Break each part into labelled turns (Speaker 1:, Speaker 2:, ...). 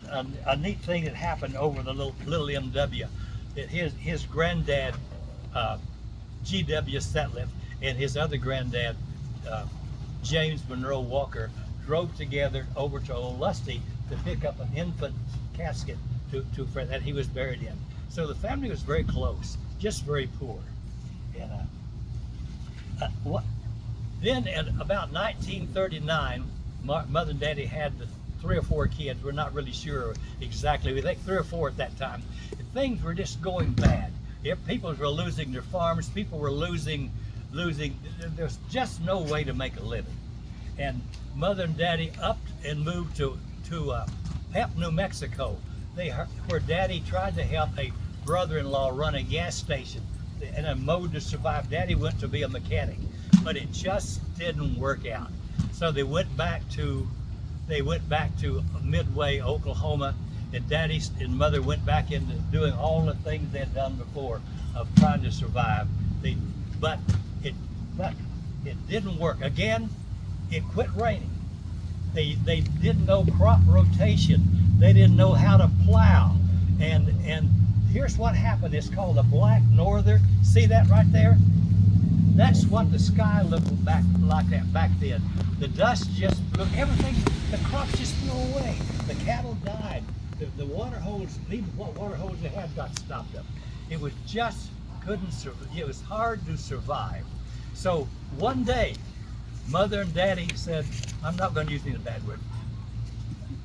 Speaker 1: a neat thing that happened over the little MW. That his granddad, G.W. Sutliff, and his other granddad, James Monroe Walker, drove together over to Old Lusty to pick up an infant casket that he was buried in. So the family was very close, just very poor. And then in about 1939, Mother and Daddy had the 3 or 4 kids. We're not really sure exactly. We think 3 or 4 at that time. And things were just going bad. People were losing their farms. People were losing. There's just no way to make a living. And Mother and Daddy upped and moved to Pep, New Mexico. Where Daddy tried to help a brother-in-law run a gas station in a mode to survive. Daddy went to be a mechanic, but it just didn't work out. So they went back to Midway, Oklahoma, and Daddy and Mother went back into doing all the things they'd done before of trying to survive. But it didn't work. Again, it quit raining. They didn't know crop rotation. They didn't know how to plow. And here's what happened. It's called a black norther. See that right there? That's what the sky looked back like that back then. The dust just blew, everything, the crops just blew away. The cattle died. The water holes, even what water holes they had got stopped up. It was just couldn't survive. It was hard to survive. So one day, Mother and Daddy said, I'm not going to use any bad words.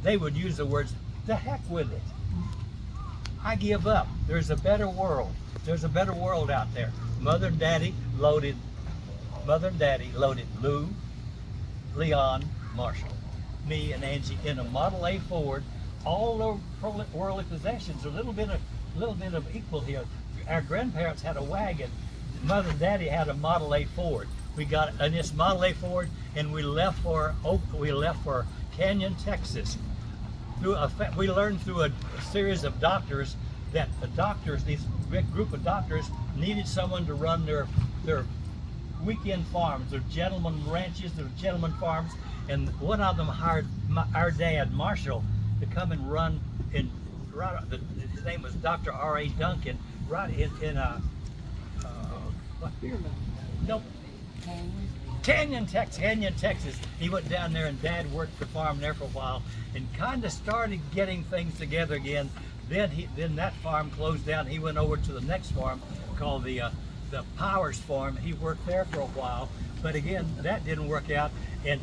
Speaker 1: They would use the words, "The heck with it. I give up. There's a better world. There's a better world out there." Mother and Daddy loaded Lou, Leon, Marshall, me, and Angie in a Model A Ford. All the worldly possessions, a little bit of equal here. Our grandparents had a wagon. Mother and Daddy had a Model A Ford. We got in this Model A Ford, and we left for Canyon, Texas. We learned through a series of doctors that these big group of doctors, needed someone to run their weekend farms, their gentleman ranches, their gentleman farms, and one of them hired our dad, Marshall, to come and run his name was Dr. R.A. Duncan, right in Canyon, Texas. He went down there, and Dad worked the farm there for a while and kind of started getting things together again. Then that farm closed down. He went over to the next farm called the Powers Farm. He worked there for a while, but again, that didn't work out. And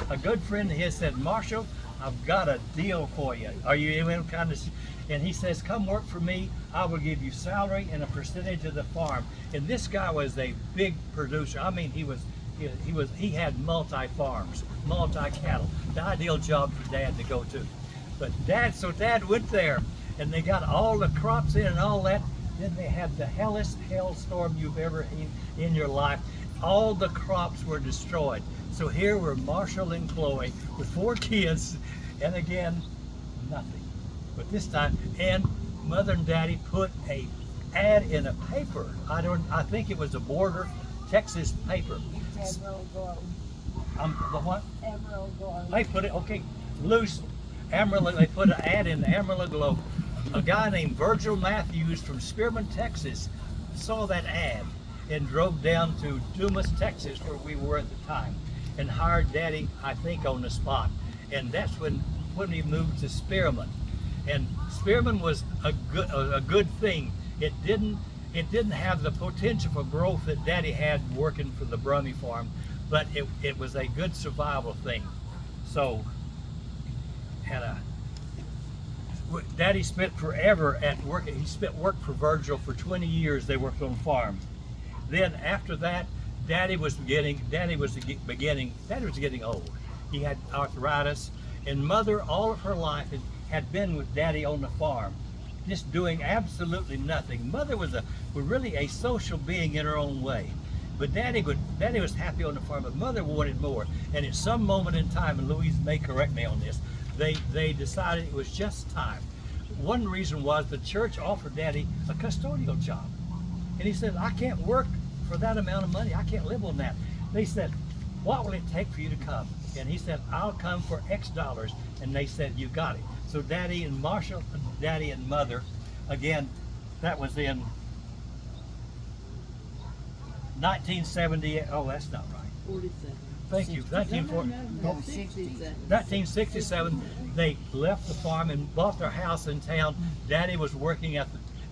Speaker 1: a good friend of his said, "Marshall, I've got a deal for you. Are you even kind of?" And he says, "Come work for me. I will give you salary and a percentage of the farm." And this guy was a big producer. I mean, he had multi-farms, multi-cattle. The ideal job for Dad to go to. But Dad went there, and they got all the crops in and all that. Then they had the hellest hailstorm you've ever seen in your life. All the crops were destroyed. So here were Marshall and Chloe with 4 kids, and again, nothing. But this time, and Mother and Daddy put a ad in a paper. I think it was a Border, Texas paper.
Speaker 2: Amarillo Globe.
Speaker 1: The what?
Speaker 2: Amarillo Globe.
Speaker 1: They put it, okay, loose. Amarillo, they put an ad in the Amarillo Globe. A guy named Virgil Matthews from Spearman, Texas, saw that ad and drove down to Dumas, Texas, where we were at the time, and hired Daddy, I think, on the spot. And that's when we moved to Spearman. And Spearman was a good thing. It didn't have the potential for growth that Daddy had working for the Brummy farm, but it was a good survival thing. So, Daddy spent forever at work. He worked for Virgil for 20 years. They worked on farms. Then after that, Daddy was getting old. He had arthritis, and Mother all of her life had been with Daddy on the farm, just doing absolutely nothing. Mother was really a social being in her own way, but Daddy was happy on the farm, but Mother wanted more. And at some moment in time, and Louise may correct me on this, they decided it was just time. One reason was the church offered Daddy a custodial job, and he said, "I can't work for that amount of money. I can't live on that." They said, "What will it take for you to come?" And he said, "I'll come for X dollars." And they said, "You got it." So Daddy and Marshall, Daddy and Mother, again, that was in 1970. Oh, that's not right.
Speaker 3: 47.
Speaker 1: Thank you. 1967, they left the farm and bought their house in town. Daddy was working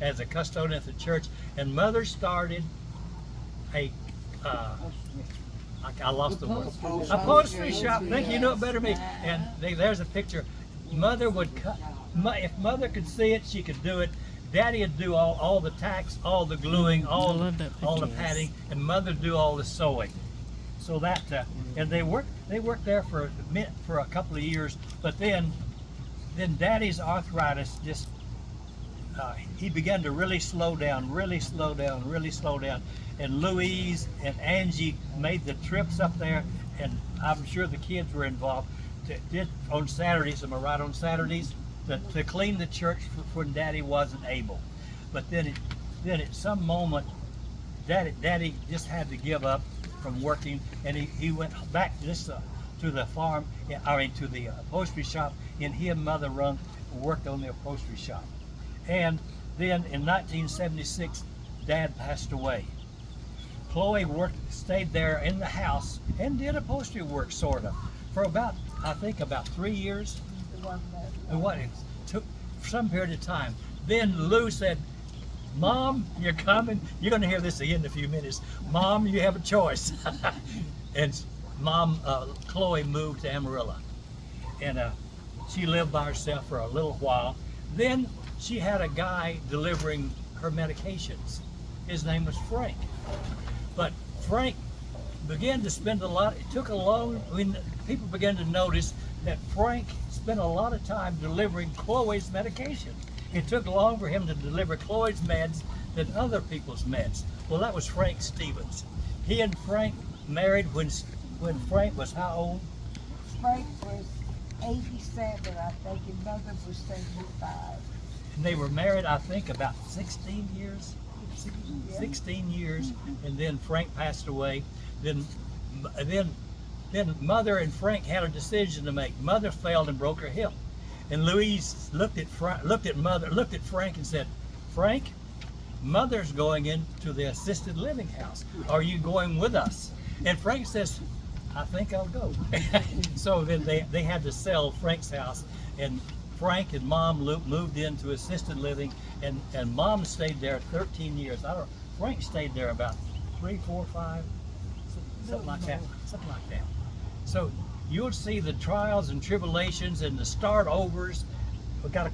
Speaker 1: as a custodian at the church, and Mother started a, I lost the word. Upholstery shop. Thank you. You know it better than me. And there's a picture. Mother would cut. If Mother could see it, she could do it. Daddy would do all the tacks, all the gluing, all the padding, and Mother would do all the sewing. So that, and they worked there for a couple of years, but then Daddy's arthritis just, he began to really slow down, and Louise and Angie made the trips up there, and I'm sure the kids were involved, did on Saturdays, am I right, on Saturdays, to clean the church when Daddy wasn't able. But then at some moment, Daddy just had to give up from working, and he went back just to the farm, to the upholstery shop, and he and Mother worked on the upholstery shop. And then in 1976, Dad passed away. Chloe stayed there in the house and did upholstery work, sort of, for about 3 years. And it took some period of time. Then Lou said, "Mom, you're coming. You're going to hear this again in a few minutes. Mom, you have a choice." And Mom, Chloe moved to Amarillo, and she lived by herself for a little while. Then she had a guy delivering her medications. His name was Frank. But Frank began to spend when people began to notice that Frank spent a lot of time delivering Chloe's medication. It took long for him to deliver Chloe's meds than other people's meds. Well, that was Frank Stevens. He and Frank married when Frank was how old?
Speaker 2: Frank was 87, I think, and Mother was 75.
Speaker 1: And they were married, I think, about 16 years. 16 years, and then Frank passed away. Then Mother and Frank had a decision to make. Mother failed and broke her hip, and Louise looked at Frank and said, "Frank, Mother's going into the assisted living house. Are you going with us?" And Frank says, "I think I'll go." So then they had to sell Frank's house, and Frank and Mom moved into assisted living, and Mom stayed there 13 years. Frank stayed there about 3, 4, 5, something like that. So you'll see the trials and tribulations and the start overs. We got